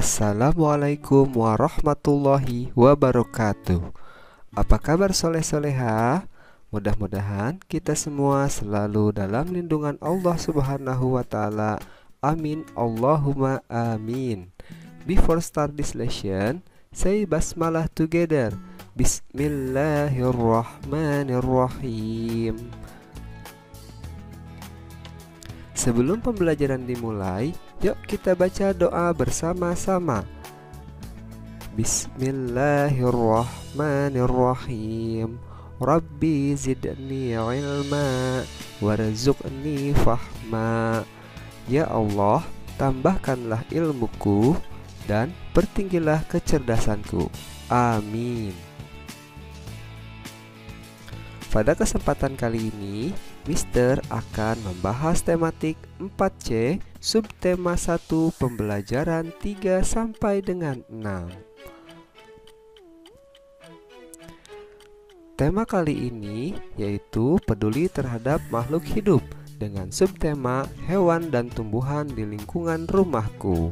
Assalamualaikum warahmatullahi wabarakatuh. Apa kabar soleh-soleha? Mudah-mudahan kita semua selalu dalam lindungan Allah Subhanahu wa Ta'ala. Amin, Allahumma amin. Before start this lesson, say basmalah together. Bismillahirrahmanirrahim. Sebelum pembelajaran dimulai, yuk kita baca doa bersama-sama. Bismillahirrahmanirrahim. Rabbi zidni ilma warzuqni fahma. Ya Allah, tambahkanlah ilmuku dan pertinggilah kecerdasanku. Amin. Pada kesempatan kali ini, Mister akan membahas tematik 4C, subtema 1, pembelajaran 3 sampai dengan 6. Tema kali ini yaitu peduli terhadap makhluk hidup dengan subtema hewan dan tumbuhan di lingkungan rumahku.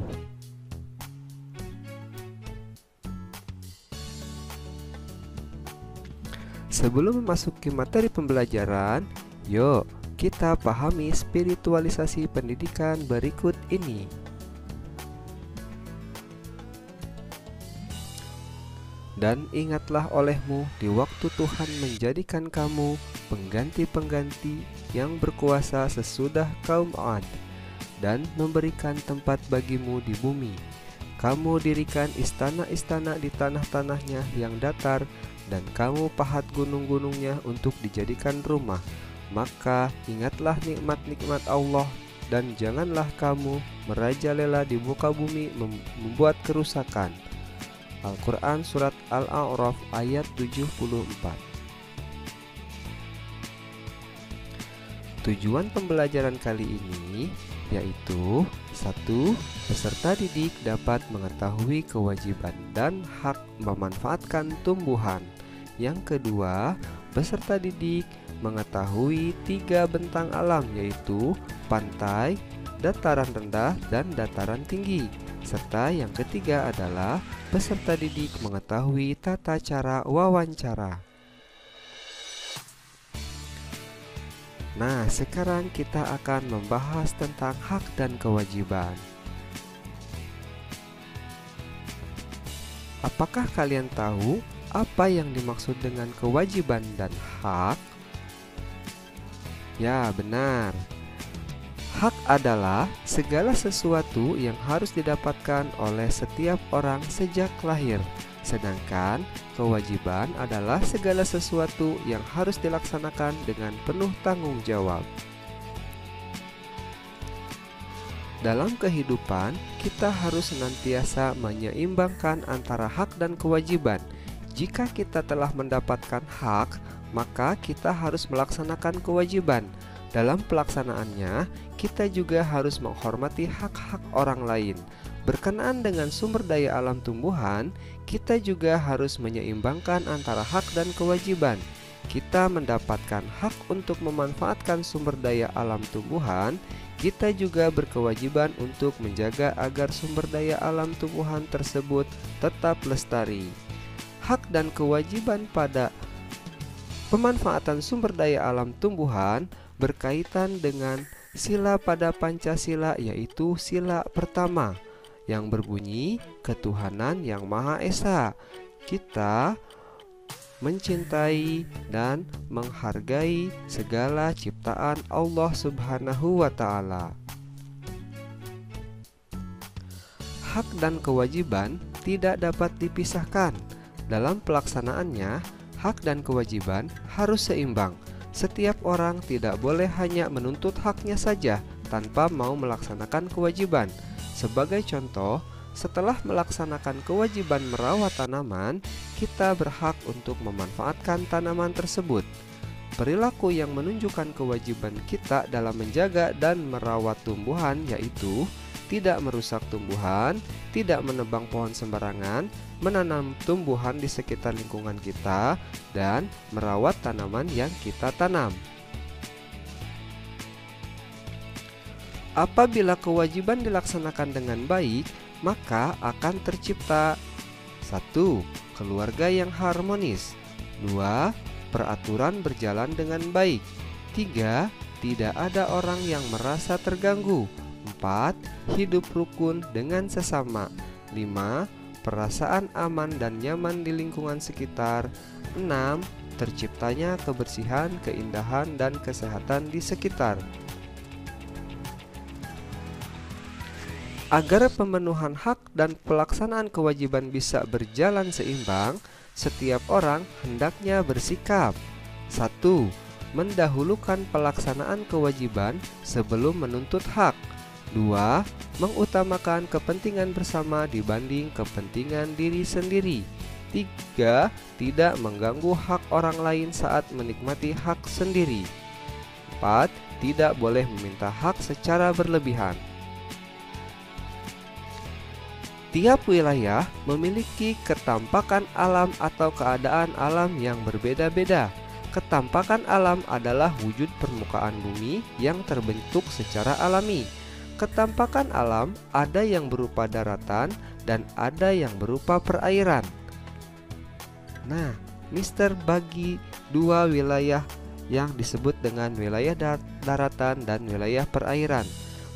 Sebelum memasuki materi pembelajaran, yuk kita pahami spiritualisasi pendidikan berikut ini. Dan ingatlah olehmu di waktu Tuhan menjadikan kamu pengganti-pengganti yang berkuasa sesudah kaum Ad, dan memberikan tempat bagimu di bumi. Kamu dirikan istana-istana di tanah-tanahnya yang datar, dan kamu pahat gunung-gunungnya untuk dijadikan rumah. Maka ingatlah nikmat-nikmat Allah, dan janganlah kamu merajalela di muka bumi membuat kerusakan. Al-Quran Surat Al-A'raf ayat 74. Tujuan pembelajaran kali ini yaitu 1. Peserta didik dapat mengetahui kewajiban dan hak memanfaatkan tumbuhan. Yang kedua, peserta didik mengetahui 3 bentang alam yaitu pantai, dataran rendah, dan dataran tinggi. Serta yang ketiga adalah peserta didik mengetahui tata cara wawancara. Nah, sekarang kita akan membahas tentang hak dan kewajiban. Apakah kalian tahu apa yang dimaksud dengan kewajiban dan hak? Ya, benar. Hak adalah segala sesuatu yang harus didapatkan oleh setiap orang sejak lahir. Sedangkan kewajiban adalah segala sesuatu yang harus dilaksanakan dengan penuh tanggung jawab. Dalam kehidupan, kita harus senantiasa menyeimbangkan antara hak dan kewajiban. Jika kita telah mendapatkan hak, maka kita harus melaksanakan kewajiban. Dalam pelaksanaannya, kita juga harus menghormati hak-hak orang lain. Berkenaan dengan sumber daya alam tumbuhan, kita juga harus menyeimbangkan antara hak dan kewajiban. Kita mendapatkan hak untuk memanfaatkan sumber daya alam tumbuhan, kita juga berkewajiban untuk menjaga agar sumber daya alam tumbuhan tersebut tetap lestari. Hak dan kewajiban pada pemanfaatan sumber daya alam tumbuhan berkaitan dengan sila pada Pancasila, yaitu sila pertama yang berbunyi ketuhanan yang Maha Esa. Kita mencintai dan menghargai segala ciptaan Allah Subhanahu wa Ta'ala. Hak dan kewajiban tidak dapat dipisahkan. Dalam pelaksanaannya, hak dan kewajiban harus seimbang. Setiap orang tidak boleh hanya menuntut haknya saja tanpa mau melaksanakan kewajiban. Sebagai contoh, setelah melaksanakan kewajiban merawat tanaman, kita berhak untuk memanfaatkan tanaman tersebut. Perilaku yang menunjukkan kewajiban kita dalam menjaga dan merawat tumbuhan yaitu tidak merusak tumbuhan, tidak menebang pohon sembarangan, menanam tumbuhan di sekitar lingkungan kita, dan merawat tanaman yang kita tanam. Apabila kewajiban dilaksanakan dengan baik, maka akan tercipta 1. Keluarga yang harmonis. 2. Peraturan berjalan dengan baik. 3. Tidak ada orang yang merasa terganggu. 4. Hidup rukun dengan sesama. 5. Perasaan aman dan nyaman di lingkungan sekitar. 6. Terciptanya kebersihan, keindahan, dan kesehatan di sekitar. Agar pemenuhan hak dan pelaksanaan kewajiban bisa berjalan seimbang, setiap orang hendaknya bersikap 1. Mendahulukan pelaksanaan kewajiban sebelum menuntut hak. 2. Mengutamakan kepentingan bersama dibanding kepentingan diri sendiri. 3. Tidak mengganggu hak orang lain saat menikmati hak sendiri. 4. Tidak boleh meminta hak secara berlebihan. Tiap wilayah memiliki ketampakan alam atau keadaan alam yang berbeda-beda. Ketampakan alam adalah wujud permukaan bumi yang terbentuk secara alami. Ketampakan alam ada yang berupa daratan dan ada yang berupa perairan. Nah, Mister bagi dua wilayah yang disebut dengan wilayah daratan dan wilayah perairan.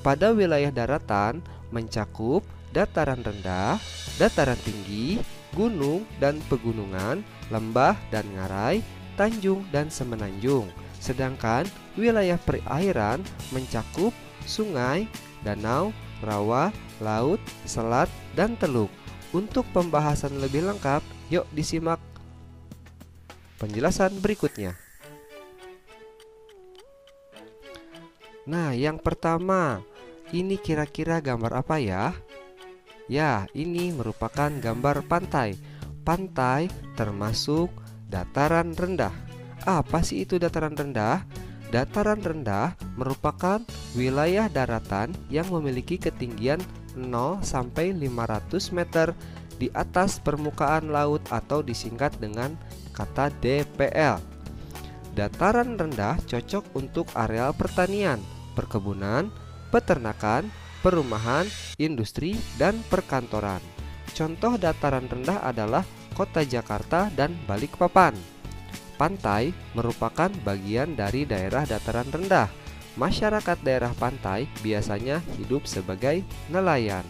Pada wilayah daratan mencakup dataran rendah, dataran tinggi, gunung dan pegunungan, lembah dan ngarai, tanjung dan semenanjung. Sedangkan wilayah perairan mencakup sungai, danau, rawa, laut, selat, dan teluk. Untuk pembahasan lebih lengkap, yuk disimak penjelasan berikutnya. Nah, yang pertama, ini kira-kira gambar apa ya? Ya, ini merupakan gambar pantai. Pantai termasuk dataran rendah. Apa sih itu dataran rendah? Dataran rendah merupakan wilayah daratan yang memiliki ketinggian 0 sampai 500 meter di atas permukaan laut atau disingkat dengan kata DPL. Dataran rendah cocok untuk areal pertanian, perkebunan, peternakan, perumahan, industri, dan perkantoran. Contoh dataran rendah adalah Kota Jakarta dan Balikpapan. Pantai merupakan bagian dari daerah dataran rendah. Masyarakat daerah pantai biasanya hidup sebagai nelayan.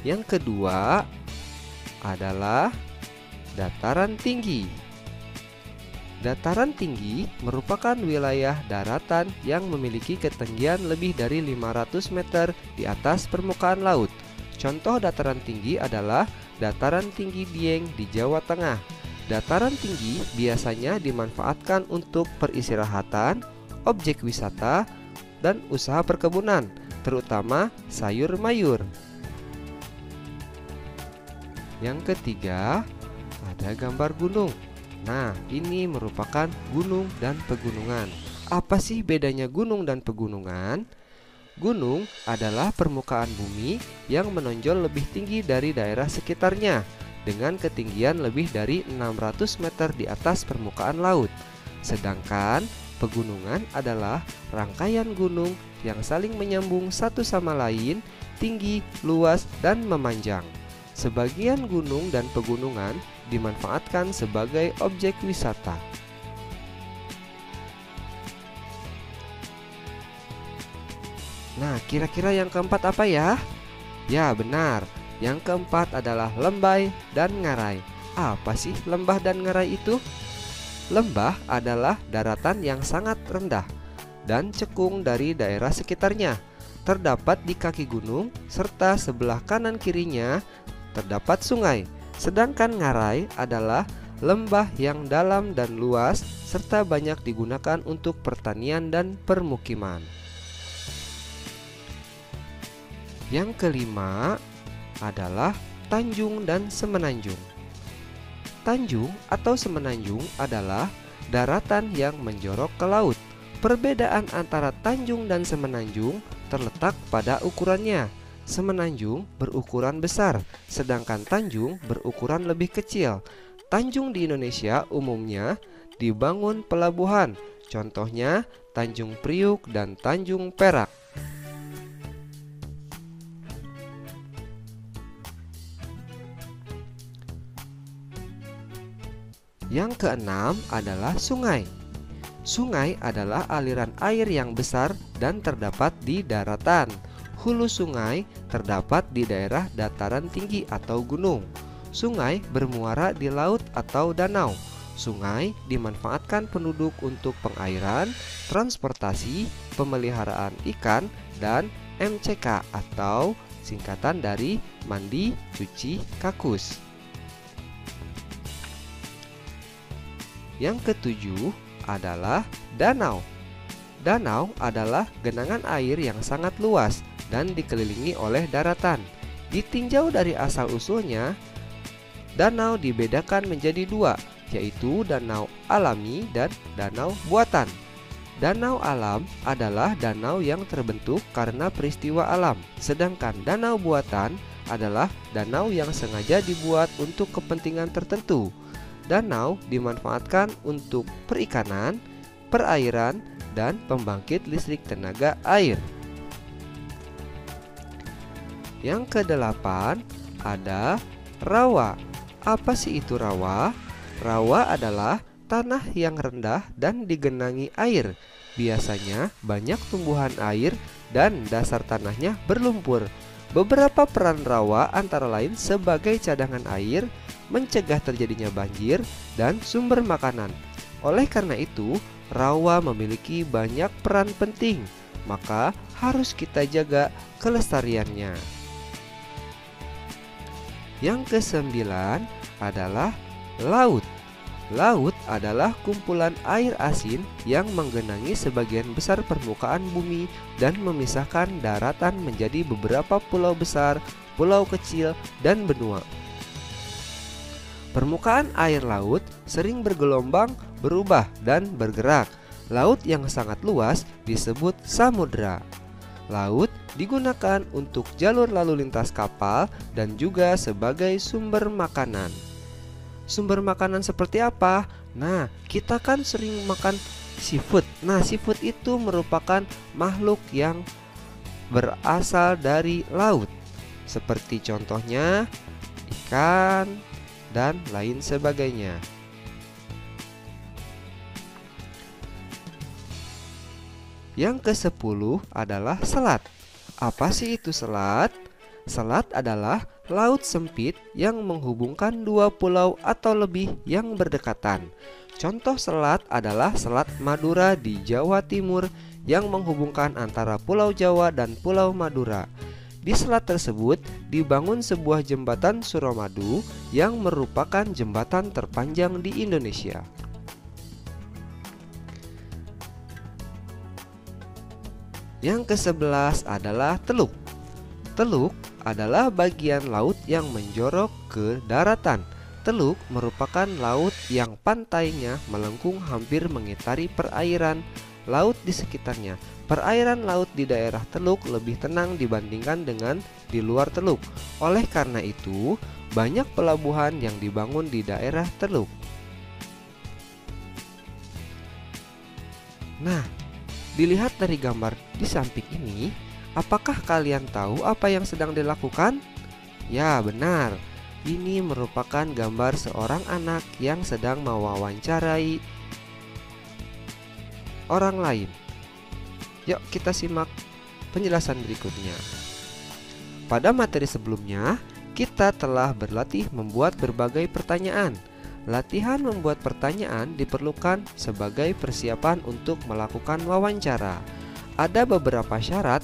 Yang kedua adalah dataran tinggi. Dataran tinggi merupakan wilayah daratan yang memiliki ketinggian lebih dari 500 meter di atas permukaan laut. Contoh dataran tinggi adalah dataran tinggi Dieng di Jawa Tengah. Dataran tinggi biasanya dimanfaatkan untuk peristirahatan, objek wisata, dan usaha perkebunan, terutama sayur mayur. Yang ketiga, ada gambar gunung. Nah, ini merupakan gunung dan pegunungan. Apa sih bedanya gunung dan pegunungan? Gunung adalah permukaan bumi yang menonjol lebih tinggi dari daerah sekitarnya dengan ketinggian lebih dari 600 meter di atas permukaan laut. Sedangkan pegunungan adalah rangkaian gunung yang saling menyambung satu sama lain, tinggi, luas, dan memanjang. Sebagian gunung dan pegunungan dimanfaatkan sebagai objek wisata. Nah, kira-kira yang keempat apa ya? Ya, benar. Yang keempat adalah lembah dan ngarai. Apa sih lembah dan ngarai itu? Lembah adalah daratan yang sangat rendah dan cekung dari daerah sekitarnya. Terdapat di kaki gunung serta sebelah kanan kirinya terdapat sungai. Sedangkan ngarai adalah lembah yang dalam dan luas serta banyak digunakan untuk pertanian dan permukiman. Yang kelima adalah tanjung dan semenanjung. Tanjung atau semenanjung adalah daratan yang menjorok ke laut. Perbedaan antara tanjung dan semenanjung terletak pada ukurannya. Semenanjung berukuran besar, sedangkan tanjung berukuran lebih kecil. Tanjung di Indonesia umumnya dibangun pelabuhan, contohnya Tanjung Priuk dan Tanjung Perak. Yang keenam adalah sungai. Sungai adalah aliran air yang besar dan terdapat di daratan. Hulu sungai terdapat di daerah dataran tinggi atau gunung. Sungai bermuara di laut atau danau. Sungai dimanfaatkan penduduk untuk pengairan, transportasi, pemeliharaan ikan, dan MCK atau singkatan dari mandi, cuci, kakus. Yang ketujuh adalah danau. Danau adalah genangan air yang sangat luas dan dikelilingi oleh daratan. Ditinjau dari asal-usulnya, danau dibedakan menjadi dua, yaitu danau alami dan danau buatan. Danau alam adalah danau yang terbentuk karena peristiwa alam, sedangkan danau buatan adalah danau yang sengaja dibuat untuk kepentingan tertentu. Danau dimanfaatkan untuk perikanan, perairan, dan pembangkit listrik tenaga air. Yang kedelapan ada rawa. Apa sih itu rawa? Rawa adalah tanah yang rendah dan digenangi air. Biasanya banyak tumbuhan air dan dasar tanahnya berlumpur. Beberapa peran rawa antara lain sebagai cadangan air, mencegah terjadinya banjir, dan sumber makanan. Oleh karena itu, rawa memiliki banyak peran penting, maka harus kita jaga kelestariannya. Yang kesembilan adalah laut. Laut adalah kumpulan air asin yang menggenangi sebagian besar permukaan bumi dan memisahkan daratan menjadi beberapa pulau besar, pulau kecil, dan benua. Permukaan air laut sering bergelombang, berubah, dan bergerak. Laut yang sangat luas disebut samudra. Laut digunakan untuk jalur lalu lintas kapal dan juga sebagai sumber makanan. Sumber makanan seperti apa? Nah, kita kan sering makan seafood. Nah, seafood itu merupakan makhluk yang berasal dari laut, seperti contohnya ikan dan lain sebagainya. Yang ke-10 adalah selat. Apa sih itu selat? Selat adalah laut sempit yang menghubungkan dua pulau atau lebih yang berdekatan. Contoh selat adalah Selat Madura di Jawa Timur yang menghubungkan antara Pulau Jawa dan Pulau Madura. Di selat tersebut dibangun sebuah jembatan Suramadu yang merupakan jembatan terpanjang di Indonesia. Yang ke-11 adalah teluk. Teluk adalah bagian laut yang menjorok ke daratan. Teluk merupakan laut yang pantainya melengkung hampir mengitari perairan laut di sekitarnya. Perairan laut di daerah teluk lebih tenang dibandingkan dengan di luar teluk. Oleh karena itu, banyak pelabuhan yang dibangun di daerah teluk. Nah, dilihat dari gambar di samping ini, apakah kalian tahu apa yang sedang dilakukan? Ya, benar. Ini merupakan gambar seorang anak yang sedang mewawancarai orang lain. Yuk kita simak penjelasan berikutnya. Pada materi sebelumnya, kita telah berlatih membuat berbagai pertanyaan. Latihan membuat pertanyaan diperlukan sebagai persiapan untuk melakukan wawancara. Ada beberapa syarat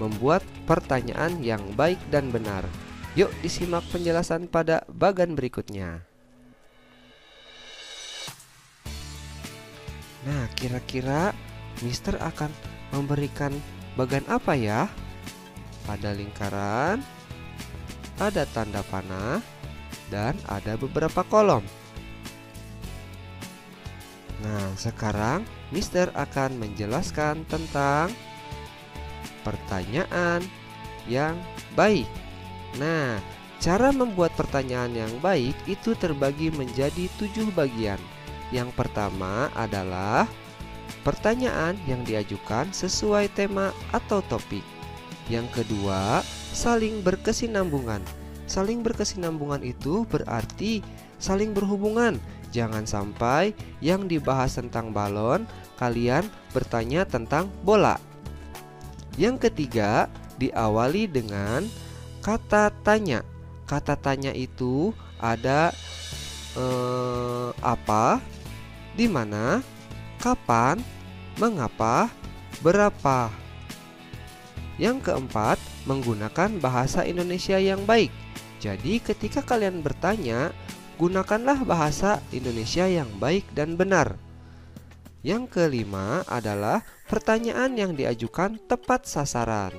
membuat pertanyaan yang baik dan benar. Yuk disimak penjelasan pada bagan berikutnya. Nah, kira-kira Mister akan memberikan bagan apa ya? Ada lingkaran, ada tanda panah, dan ada beberapa kolom. Nah, sekarang Mister akan menjelaskan tentang pertanyaan yang baik. Nah, cara membuat pertanyaan yang baik itu terbagi menjadi 7 bagian. Yang pertama adalah pertanyaan yang diajukan sesuai tema atau topik. Yang kedua, saling berkesinambungan. Saling berkesinambungan itu berarti saling berhubungan. Jangan sampai yang dibahas tentang balon, kalian bertanya tentang bola. Yang ketiga, diawali dengan kata tanya. Kata tanya itu ada apa, di mana, kapan, mengapa, berapa. Yang keempat, menggunakan bahasa Indonesia yang baik. Jadi ketika kalian bertanya, gunakanlah bahasa Indonesia yang baik dan benar. Yang kelima adalah pertanyaan yang diajukan tepat sasaran.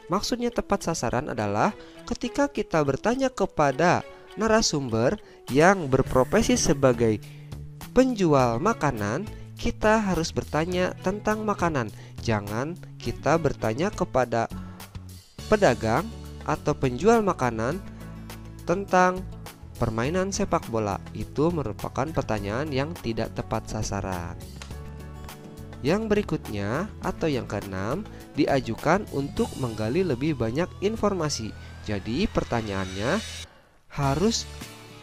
Maksudnya tepat sasaran adalah ketika kita bertanya kepada narasumber yang berprofesi sebagai penjual makanan, kita harus bertanya tentang makanan. Jangan kita bertanya kepada pedagang atau penjual makanan tentang permainan sepak bola. Itu merupakan pertanyaan yang tidak tepat sasaran. Yang berikutnya atau yang keenam, diajukan untuk menggali lebih banyak informasi. Jadi pertanyaannya harus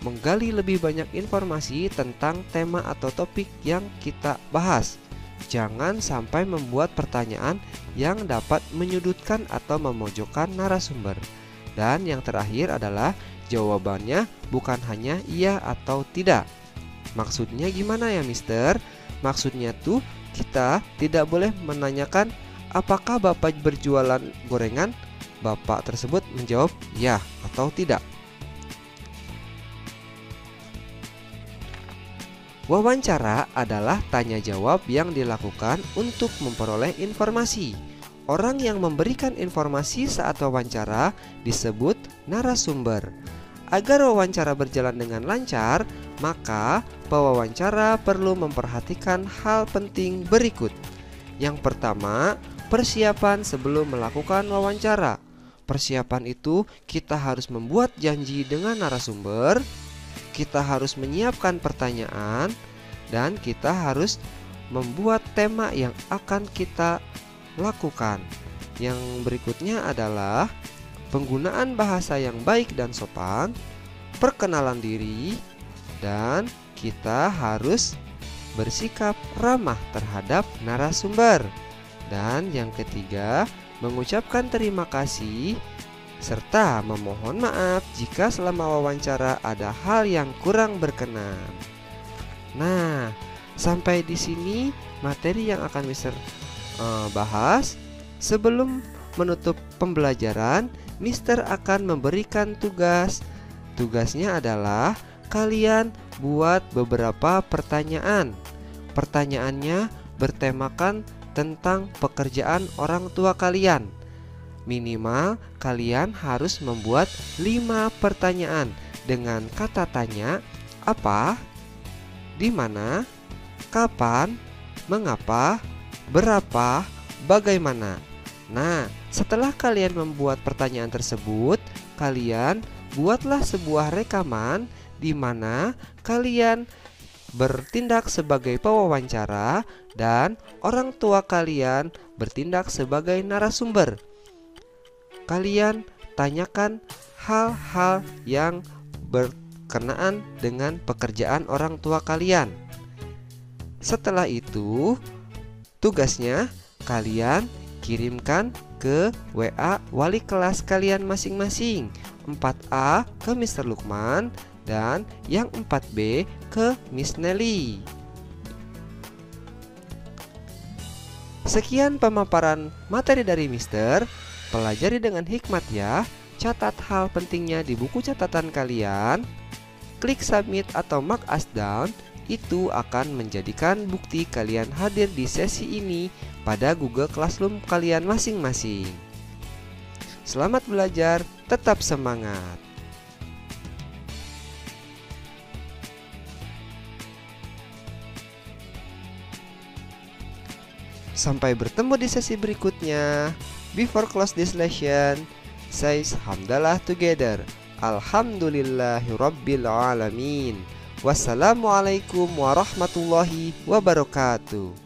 menggali lebih banyak informasi tentang tema atau topik yang kita bahas. Jangan sampai membuat pertanyaan yang dapat menyudutkan atau memojokkan narasumber. Dan yang terakhir adalah jawabannya bukan hanya iya atau tidak. Maksudnya gimana ya, Mister? Maksudnya tuh kita tidak boleh menanyakan apakah Bapak berjualan gorengan. Bapak tersebut menjawab ya atau tidak. Wawancara adalah tanya jawab yang dilakukan untuk memperoleh informasi. Orang yang memberikan informasi saat wawancara disebut narasumber. Agar wawancara berjalan dengan lancar, maka pewawancara perlu memperhatikan hal penting berikut. Yang pertama, persiapan sebelum melakukan wawancara. Persiapan itu kita harus membuat janji dengan narasumber, kita harus menyiapkan pertanyaan, dan kita harus membuat tema yang akan kita lakukan. Yang berikutnya adalah penggunaan bahasa yang baik dan sopan, perkenalan diri, dan kita harus bersikap ramah terhadap narasumber. Dan yang ketiga, mengucapkan terima kasih serta memohon maaf jika selama wawancara ada hal yang kurang berkenan. Nah, sampai di sini materi yang akan Mister bahas. Sebelum menutup pembelajaran, Mister akan memberikan tugas. Tugasnya adalah kalian buat beberapa pertanyaan. Pertanyaannya bertemakan tentang pekerjaan orang tua kalian. Minimal kalian harus membuat 5 pertanyaan dengan kata tanya apa, di mana, kapan, mengapa, berapa, bagaimana. Nah, setelah kalian membuat pertanyaan tersebut, kalian buatlah sebuah rekaman di mana kalian bertindak sebagai pewawancara dan orang tua kalian bertindak sebagai narasumber. Kalian tanyakan hal-hal yang berkenaan dengan pekerjaan orang tua kalian. Setelah itu, tugasnya kalian kirimkan ke WA wali kelas kalian masing-masing. 4A ke Mr. Lukman dan yang 4B ke Miss Nelly. Sekian pemaparan materi dari Mister. Pelajari dengan hikmat ya. Catat hal pentingnya di buku catatan kalian. Klik submit atau mark as down. Itu akan menjadikan bukti kalian hadir di sesi ini pada Google Classroom kalian masing-masing. Selamat belajar, tetap semangat. Sampai bertemu di sesi berikutnya. Before close this lesson, say hamdalah together. Alhamdulillahirabbil alamin. Wassalamualaikum warahmatullahi wabarakatuh.